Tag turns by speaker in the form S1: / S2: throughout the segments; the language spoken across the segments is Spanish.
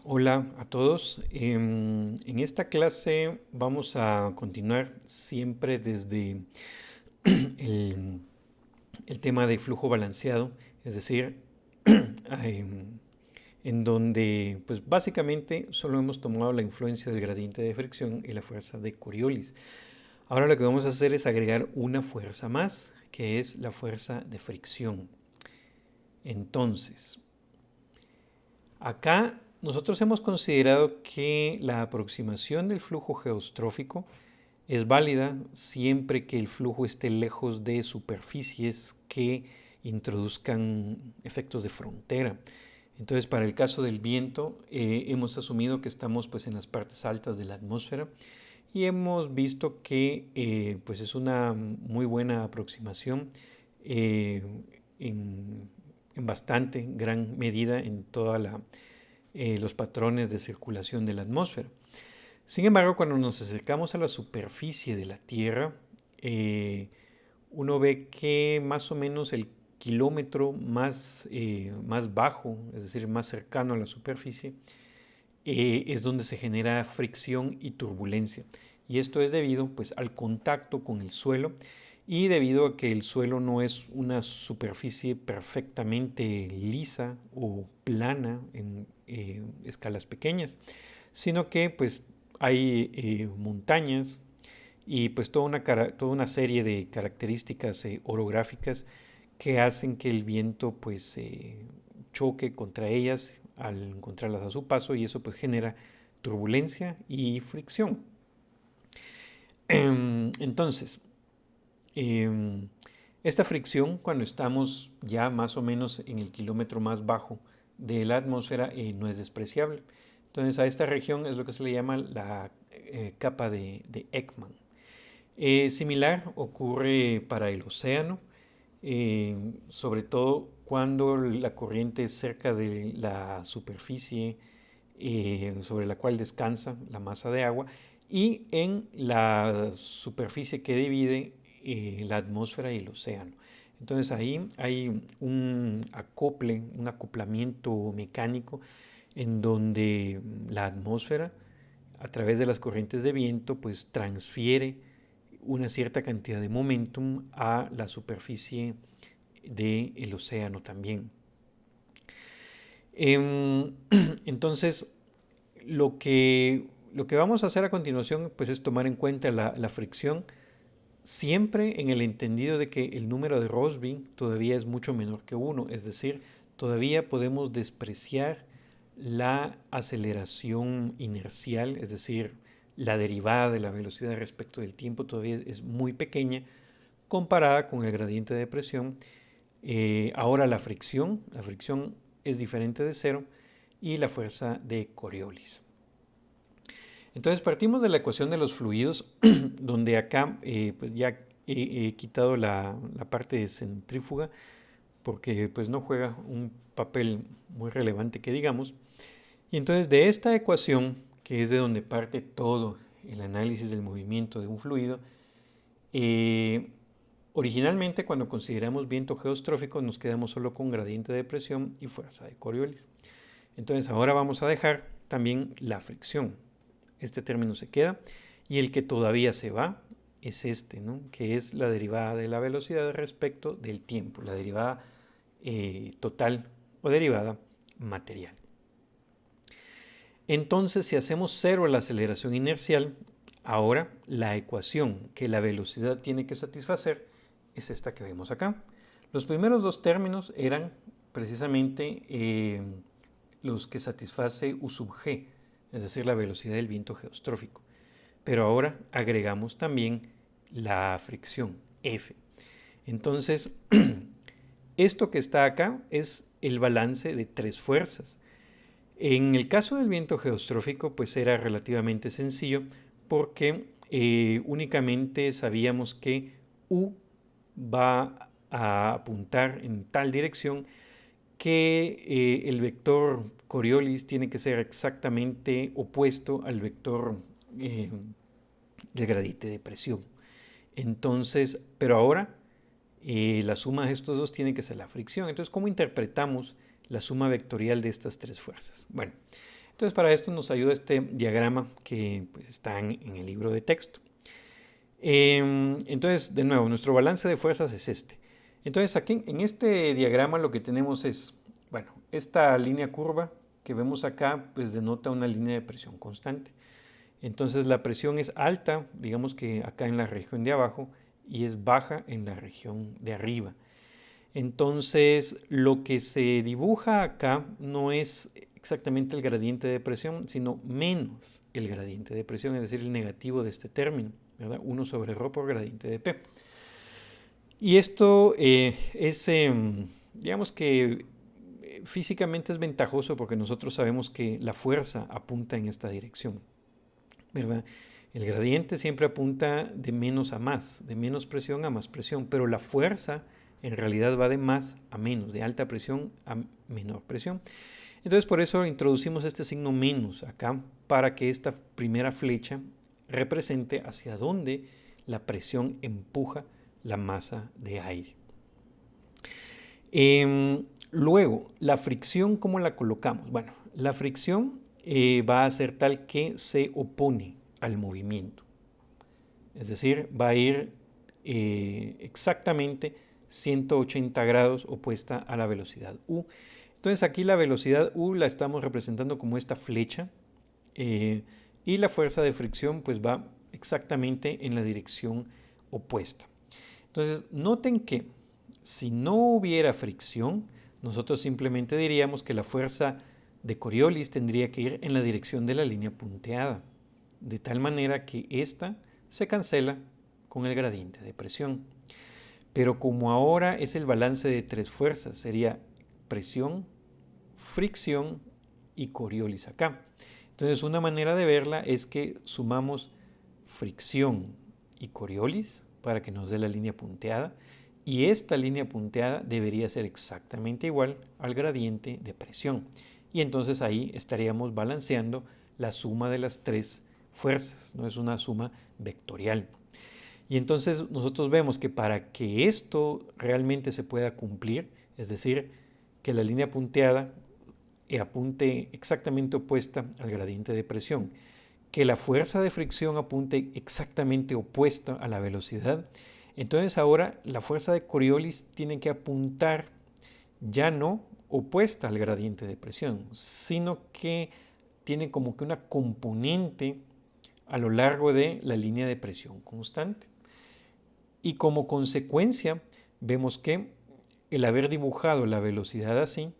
S1: Hola a todos. En esta clase vamos a continuar siempre desde el, el tema de flujo balanceado, es decir, em, en donde pues básicamente solo hemos tomado la influencia del gradiente de fricción y la fuerza de Coriolis. Ahora lo que vamos a hacer es agregar una fuerza más, que es la fuerza de fricción. Entonces, acá nosotros hemos considerado que la aproximación del flujo geostrófico es válida siempre que el flujo esté lejos de superficies que introduzcan efectos de frontera. Entonces, para el caso del viento, hemos asumido que estamos pues, en las partes altas de la atmósfera y hemos visto que pues es una muy buena aproximación eh, en, en, bastante gran medida en todos los patrones de circulación de la atmósfera. Sin embargo, cuando nos acercamos a la superficie de la Tierra, uno ve que más o menos el kilómetro más bajo, es decir, más cercano a la superficie, es donde se genera fricción y turbulencia. Y esto es debido pues, al contacto con el suelo y debido a que el suelo no es una superficie perfectamente lisa o plana en escalas pequeñas, sino que pues, hay montañas y pues toda una serie de características orográficas que hacen que el viento pues choque contra ellas al encontrarlas a su paso y eso pues genera turbulencia y fricción. Entonces, esta fricción cuando estamos ya más o menos en el kilómetro más bajo de la atmósfera no es despreciable. Entonces a esta región es lo que se le llama la capa de Ekman. Similar ocurre para el océano, sobre todo cuando la corriente es cerca de la superficie sobre la cual descansa la masa de agua y en la superficie que divide la atmósfera y el océano. Entonces ahí hay un acople, un acoplamiento mecánico en donde la atmósfera a través de las corrientes de viento pues transfiere una cierta cantidad de momentum a la superficie del océano también. Entonces, lo que vamos a hacer a continuación pues, es tomar en cuenta la fricción, siempre en el entendido de que el número de Rossby todavía es mucho menor que 1, es decir, todavía podemos despreciar la aceleración inercial, es decir, la derivada de la velocidad respecto del tiempo todavía es muy pequeña comparada con el gradiente de presión. Ahora la fricción es diferente de cero y la fuerza de Coriolis. Entonces partimos de la ecuación de los fluidos, donde acá pues ya he quitado la parte de centrífuga porque pues no juega un papel muy relevante que digamos. Y entonces de esta ecuación, que es de donde parte todo el análisis del movimiento de un fluido, originalmente cuando consideramos viento geostrófico nos quedamos solo con gradiente de presión y fuerza de Coriolis. Entonces ahora vamos a dejar también la fricción. Este término se queda y el que todavía se va es este, ¿no? Que es la derivada de la velocidad respecto del tiempo, la derivada total o derivada material. Entonces, si hacemos cero a la aceleración inercial, ahora la ecuación que la velocidad tiene que satisfacer es esta que vemos acá. Los primeros dos términos eran precisamente los que satisface U sub g, es decir, la velocidad del viento geostrófico. Pero ahora agregamos también la fricción, F. Entonces, esto que está acá es el balance de tres fuerzas. En el caso del viento geostrófico, pues era relativamente sencillo porque únicamente sabíamos que U va a apuntar en tal dirección que el vector Coriolis tiene que ser exactamente opuesto al vector del gradiente de presión. Entonces, pero ahora la suma de estos dos tiene que ser la fricción. Entonces, ¿cómo interpretamos la suma vectorial de estas tres fuerzas? Bueno, Entonces para esto nos ayuda este diagrama que pues, está en el libro de texto. Entonces, de nuevo, nuestro balance de fuerzas es este. Entonces aquí en este diagrama lo que tenemos es, bueno, esta línea curva que vemos acá pues denota una línea de presión constante. Entonces la presión es alta, digamos que acá en la región de abajo, y es baja en la región de arriba. Entonces lo que se dibuja acá no es exactamente el gradiente de presión, sino menos el gradiente de presión, es decir, el negativo de este término, ¿verdad? 1 sobre ρ por gradiente de P. Y esto digamos que físicamente es ventajoso porque nosotros sabemos que la fuerza apunta en esta dirección, ¿verdad? El gradiente siempre apunta de menos a más, de menos presión a más presión, pero la fuerza en realidad va de más a menos, de alta presión a menor presión. Entonces por eso introducimos este signo menos acá para que esta primera flecha represente hacia dónde la presión empuja la masa de aire. Luego, la fricción, ¿cómo la colocamos? Bueno, la fricción va a ser tal que se opone al movimiento. Es decir, va a ir exactamente 180 grados opuesta a la velocidad u. Entonces aquí la velocidad u la estamos representando como esta flecha y la fuerza de fricción pues va exactamente en la dirección opuesta. Entonces noten que si no hubiera fricción, nosotros simplemente diríamos que la fuerza de Coriolis tendría que ir en la dirección de la línea punteada, de tal manera que ésta se cancela con el gradiente de presión. Pero como ahora es el balance de tres fuerzas, sería presión, fricción y Coriolis acá. Entonces una manera de verla es que sumamos fricción y Coriolis para que nos dé la línea punteada, y esta línea punteada debería ser exactamente igual al gradiente de presión. Y entonces ahí estaríamos balanceando la suma de las tres fuerzas, no es una suma vectorial. Y entonces nosotros vemos que para que esto realmente se pueda cumplir, es decir, que la línea punteada apunte exactamente opuesta al gradiente de presión, que la fuerza de fricción apunte exactamente opuesta a la velocidad, entonces ahora la fuerza de Coriolis tiene que apuntar ya no opuesta al gradiente de presión, sino que tiene como que una componente a lo largo de la línea de presión constante. Y como consecuencia vemos que el haber dibujado la velocidad así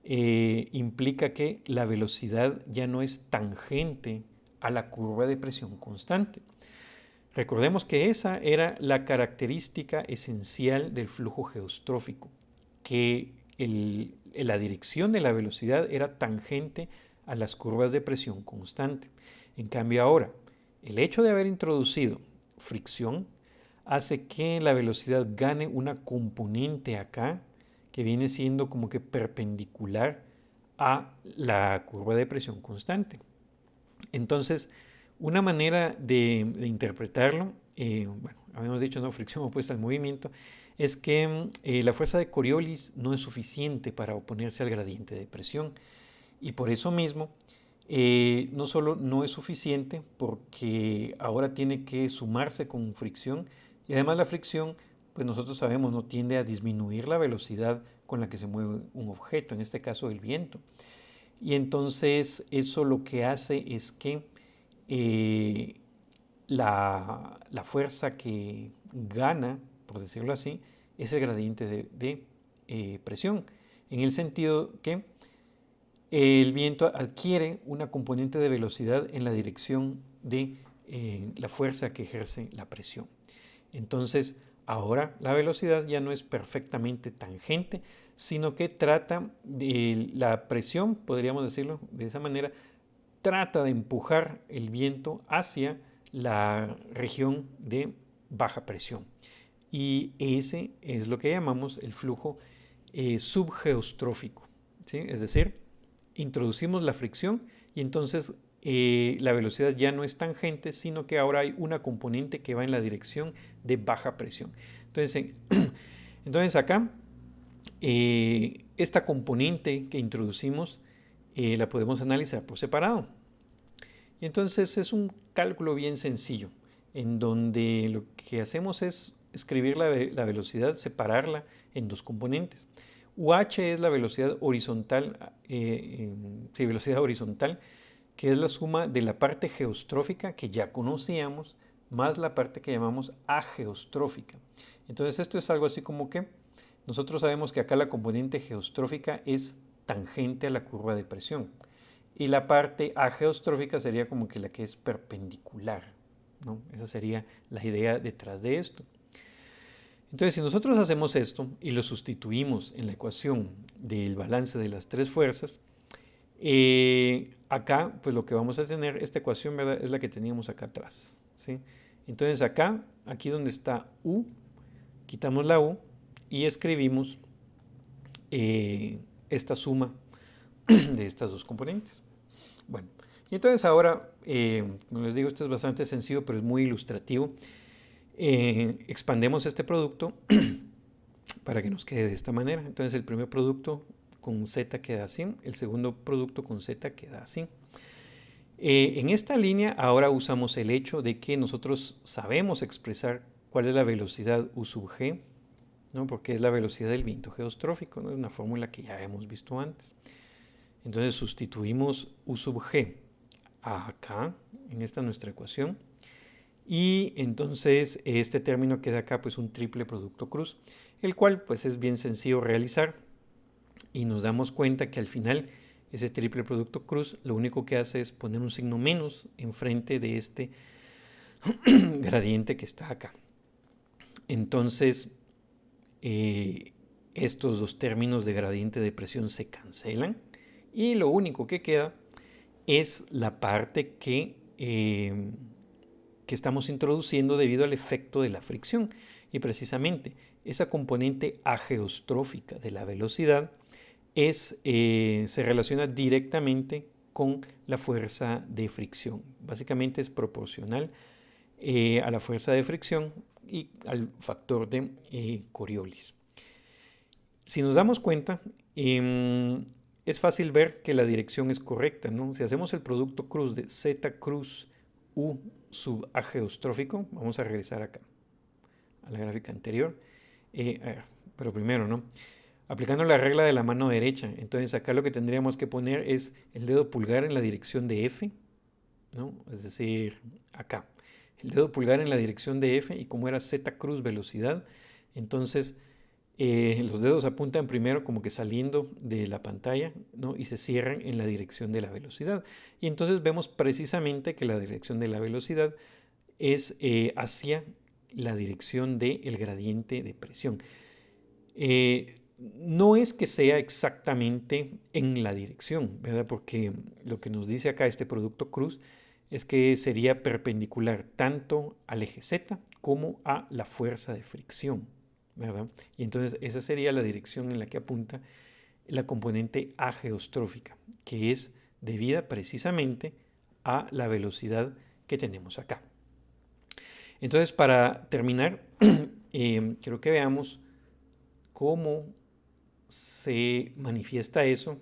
S1: implica que la velocidad ya no es tangente a la curva de presión constante. Recordemos que esa era la característica esencial del flujo geostrófico, que la dirección de la velocidad era tangente a las curvas de presión constante. En cambio ahora, el hecho de haber introducido fricción hace que la velocidad gane una componente acá que viene siendo como que perpendicular a la curva de presión constante. Entonces, una manera de interpretarlo, bueno, habíamos dicho, ¿no? Fricción opuesta al movimiento, es que la fuerza de Coriolis no es suficiente para oponerse al gradiente de presión. Y por eso mismo, no solo no es suficiente, porque ahora tiene que sumarse con fricción, y además la fricción, pues nosotros sabemos, no tiende a disminuir la velocidad con la que se mueve un objeto, en este caso el viento. Y entonces eso lo que hace es que la fuerza que gana, por decirlo así, es el gradiente de presión, en el sentido que el viento adquiere una componente de velocidad en la dirección de la fuerza que ejerce la presión. Entonces, ahora la velocidad ya no es perfectamente tangente, sino que trata de la presión, podríamos decirlo de esa manera, trata de empujar el viento hacia la región de baja presión. Y ese es lo que llamamos el flujo subgeostrófico, ¿sí? Es decir, introducimos la fricción y entonces la velocidad ya no es tangente, sino que ahora hay una componente que va en la dirección de baja presión. Entonces acá, esta componente que introducimos la podemos analizar por separado. Y entonces es un cálculo bien sencillo, en donde lo que hacemos es escribir la velocidad, separarla en dos componentes. UH es la velocidad horizontal, velocidad horizontal, que es la suma de la parte geostrófica que ya conocíamos, más la parte que llamamos ageostrófica. Entonces esto es algo así como que nosotros sabemos que acá la componente geostrófica es tangente a la curva de presión. Y la parte ageostrófica sería como que la que es perpendicular, ¿no? Esa sería la idea detrás de esto. Entonces, si nosotros hacemos esto y lo sustituimos en la ecuación del balance de las tres fuerzas, acá, pues lo que vamos a tener, esta ecuación, ¿verdad?, es la que teníamos acá atrás, ¿sí? Entonces acá, aquí donde está U, quitamos la U y escribimos esta suma de estas dos componentes. Bueno, y entonces ahora, como les digo, esto es bastante sencillo, pero es muy ilustrativo. Expandemos este producto para que nos quede de esta manera. Entonces el primer producto con Z queda así, el segundo producto con Z queda así. En esta línea ahora usamos el hecho de que nosotros sabemos expresar cuál es la velocidad U sub G, ¿no? Porque es la velocidad del viento geostrófico, ¿no? Es una fórmula que ya hemos visto antes. Entonces sustituimos U sub G acá, en esta nuestra ecuación, y entonces este término queda acá pues un triple producto cruz, el cual pues es bien sencillo realizar y nos damos cuenta que al final ese triple producto cruz lo único que hace es poner un signo menos enfrente de este gradiente que está acá. Entonces estos dos términos de gradiente de presión se cancelan y lo único que queda es la parte que estamos introduciendo debido al efecto de la fricción. Y precisamente esa componente ageostrófica de la velocidad se relaciona directamente con la fuerza de fricción. Básicamente es proporcional a la fuerza de fricción y al factor de Coriolis. Si nos damos cuenta, es fácil ver que la dirección es correcta, ¿no? Si hacemos el producto cruz de Z cruz U sub ageostrófico, vamos a regresar acá a la gráfica anterior, pero primero, ¿no? Aplicando la regla de la mano derecha, entonces acá lo que tendríamos que poner es el dedo pulgar en la dirección de F, ¿no? Es decir, acá, el dedo pulgar en la dirección de F, y como era Z cruz velocidad, entonces los dedos apuntan primero como que saliendo de la pantalla, ¿no? Y se cierran en la dirección de la velocidad. Y entonces vemos precisamente que la dirección de la velocidad es hacia la dirección del gradiente de presión. No es que sea exactamente en la dirección, ¿verdad? Porque lo que nos dice acá este producto cruz es que sería perpendicular tanto al eje Z como a la fuerza de fricción, ¿verdad? Y entonces esa sería la dirección en la que apunta la componente ageostrófica, que es debida precisamente a la velocidad que tenemos acá. Entonces, para terminar, quiero que veamos cómo se manifiesta eso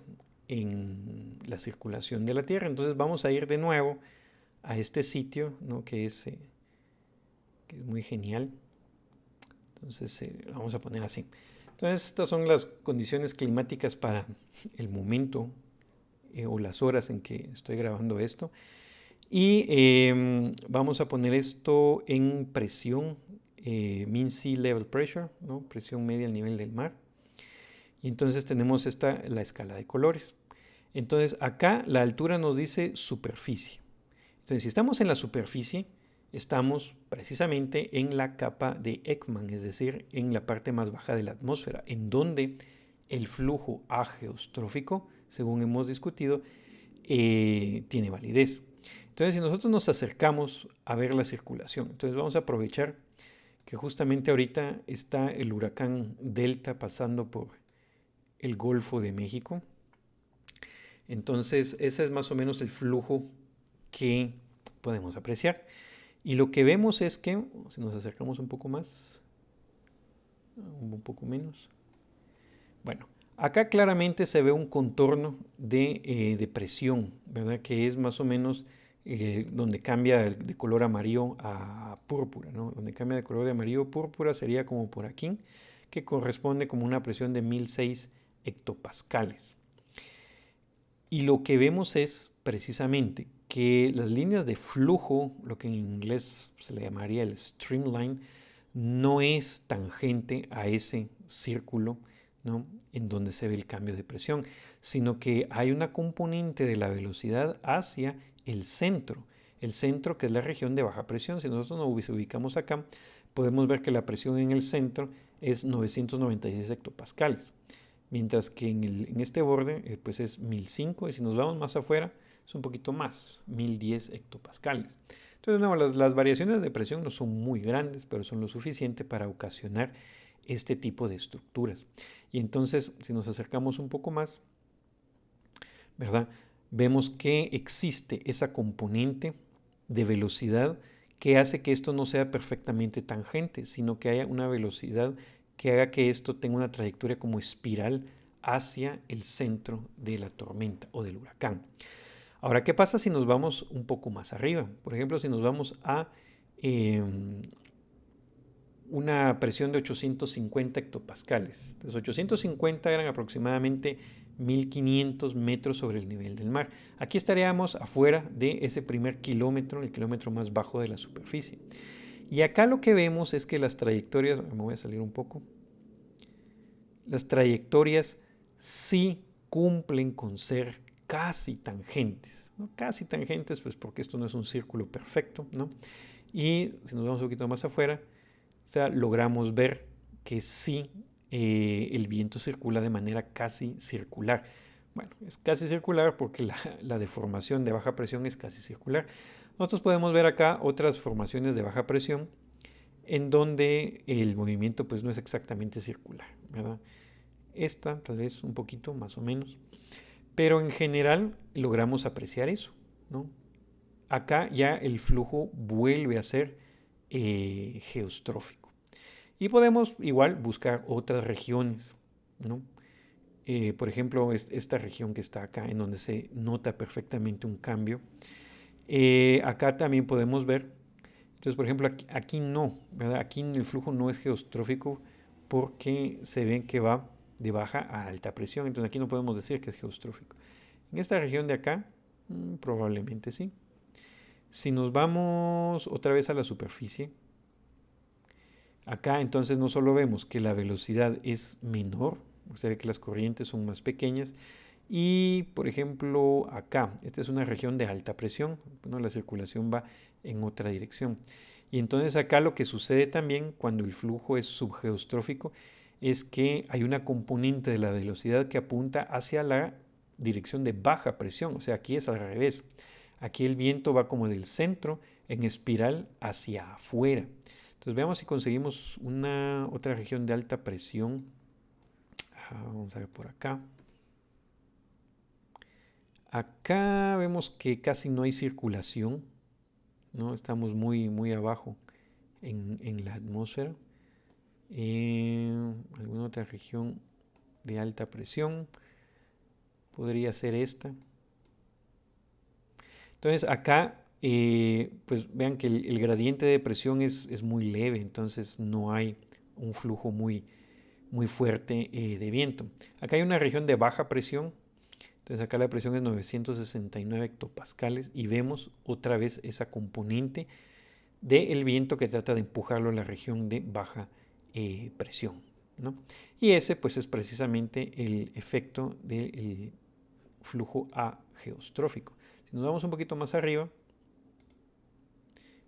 S1: en la circulación de la Tierra. Entonces vamos a ir de nuevo a este sitio, ¿no? que es muy genial. Entonces vamos a poner así. Entonces estas son las condiciones climáticas para el momento o las horas en que estoy grabando esto. Y vamos a poner esto en presión, mean sea level pressure, ¿no? Presión media al nivel del mar. Y entonces tenemos la escala de colores. Entonces acá la altura nos dice superficie. Entonces si estamos en la superficie, estamos precisamente en la capa de Ekman, es decir, en la parte más baja de la atmósfera, en donde el flujo ageostrófico, según hemos discutido, tiene validez. Entonces si nosotros nos acercamos a ver la circulación, entonces vamos a aprovechar que justamente ahorita está el huracán Delta pasando por el Golfo de México. Entonces ese es más o menos el flujo que podemos apreciar. Y lo que vemos es que, si nos acercamos un poco más, un poco menos, bueno, Acá claramente se ve un contorno de presión, ¿verdad? Que es más o menos donde cambia de color amarillo a púrpura, ¿no? Donde cambia de color de amarillo a púrpura sería como por aquí, que corresponde como una presión de 1006 hectopascales. Y lo que vemos es precisamente que las líneas de flujo, lo que en inglés se le llamaría el streamline, no es tangente a ese círculo, ¿no? En donde se ve el cambio de presión, sino que hay una componente de la velocidad hacia el centro que es la región de baja presión. Si nosotros nos ubicamos acá, podemos ver que la presión en el centro es 996 hectopascales, mientras que en este borde pues es 1005, y si nos vamos más afuera es un poquito más, 1010 hectopascales. Entonces, no, las variaciones de presión no son muy grandes, pero son lo suficiente para ocasionar este tipo de estructuras. Y entonces, si nos acercamos un poco más, ¿verdad? Vemos que existe esa componente de velocidad que hace que esto no sea perfectamente tangente, sino que haya una velocidad que haga que esto tenga una trayectoria como espiral hacia el centro de la tormenta o del huracán. Ahora, ¿qué pasa si nos vamos un poco más arriba? Por ejemplo, si nos vamos a una presión de 850 hectopascales. Entonces, 850 eran aproximadamente 1500 metros sobre el nivel del mar. Aquí estaríamos afuera de ese primer kilómetro, el kilómetro más bajo de la superficie. Y acá lo que vemos es que las trayectorias, me voy a salir un poco, las trayectorias sí cumplen con ser casi tangentes, ¿no? Casi tangentes, pues porque esto no es un círculo perfecto, ¿no? Y si nos vamos un poquito más afuera, o sea, logramos ver que sí el viento circula de manera casi circular. Bueno, es casi circular porque la deformación de baja presión es casi circular. Nosotros podemos ver acá otras formaciones de baja presión en donde el movimiento pues no es exactamente circular, ¿verdad? Esta tal vez un poquito más o menos, pero en general logramos apreciar eso, ¿no? Acá ya el flujo vuelve a ser geostrófico. Y podemos igual buscar otras regiones, ¿no? Por ejemplo, esta región que está acá, en donde se nota perfectamente un cambio. Acá también podemos ver, entonces por ejemplo aquí no, ¿verdad? Aquí el flujo no es geostrófico porque se ve que va de baja a alta presión, entonces aquí no podemos decir que es geostrófico. En esta región de acá, probablemente sí. Si nos vamos otra vez a la superficie, acá entonces no solo vemos que la velocidad es menor, o sea que las corrientes son más pequeñas, y por ejemplo acá, esta es una región de alta presión, bueno, la circulación va en otra dirección. Y entonces acá lo que sucede también cuando el flujo es subgeostrófico es que hay una componente de la velocidad que apunta hacia la dirección de baja presión, o sea aquí es al revés. Aquí el viento va como del centro en espiral hacia afuera. Entonces veamos si conseguimos una otra región de alta presión. Vamos a ver por acá. Acá vemos que casi no hay circulación, ¿no? Estamos muy abajo en la atmósfera. Alguna otra región de alta presión podría ser esta. Entonces acá, pues vean que el gradiente de presión es muy leve, entonces no hay un flujo muy fuerte de viento. Acá hay una región de baja presión, entonces acá la presión es 969 hectopascales y vemos otra vez esa componente del viento que trata de empujarlo a la región de baja presión, ¿no? Y ese pues es precisamente el efecto del flujo ageostrófico. Si nos vamos un poquito más arriba,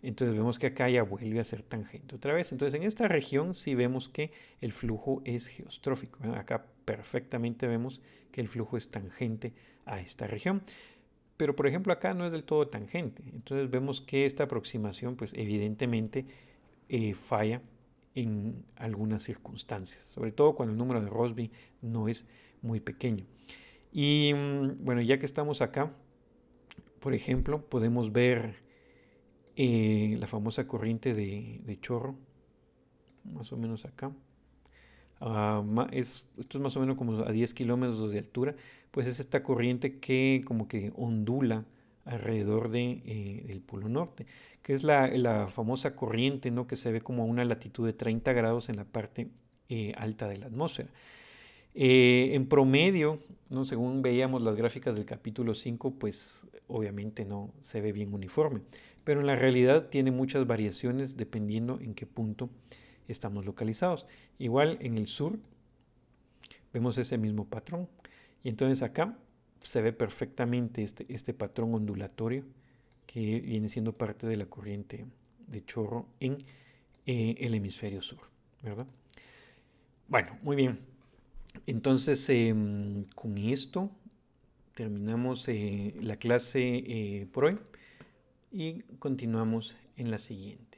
S1: entonces vemos que acá ya vuelve a ser tangente otra vez. Entonces en esta región sí vemos que el flujo es geostrófico. Acá perfectamente vemos que el flujo es tangente a esta región. Pero por ejemplo acá no es del todo tangente. Entonces vemos que esta aproximación pues evidentemente falla en algunas circunstancias. Sobre todo cuando el número de Rossby no es muy pequeño. Y bueno, ya que estamos acá, por ejemplo, podemos ver la famosa corriente de chorro, más o menos acá. Esto es más o menos como a 10 kilómetros de altura, pues es esta corriente que como que ondula alrededor del Polo Norte, que es la famosa corriente, ¿no? Que se ve como a una latitud de 30 grados en la parte alta de la atmósfera. En promedio, ¿no? Según veíamos las gráficas del capítulo 5, pues obviamente no se ve bien uniforme, pero en la realidad tiene muchas variaciones dependiendo en qué punto estamos localizados. Igual en el sur vemos ese mismo patrón y entonces acá se ve perfectamente este patrón ondulatorio que viene siendo parte de la corriente de chorro en el hemisferio sur, ¿verdad? Bueno, muy bien. Entonces, con esto terminamos la clase por hoy y continuamos en la siguiente.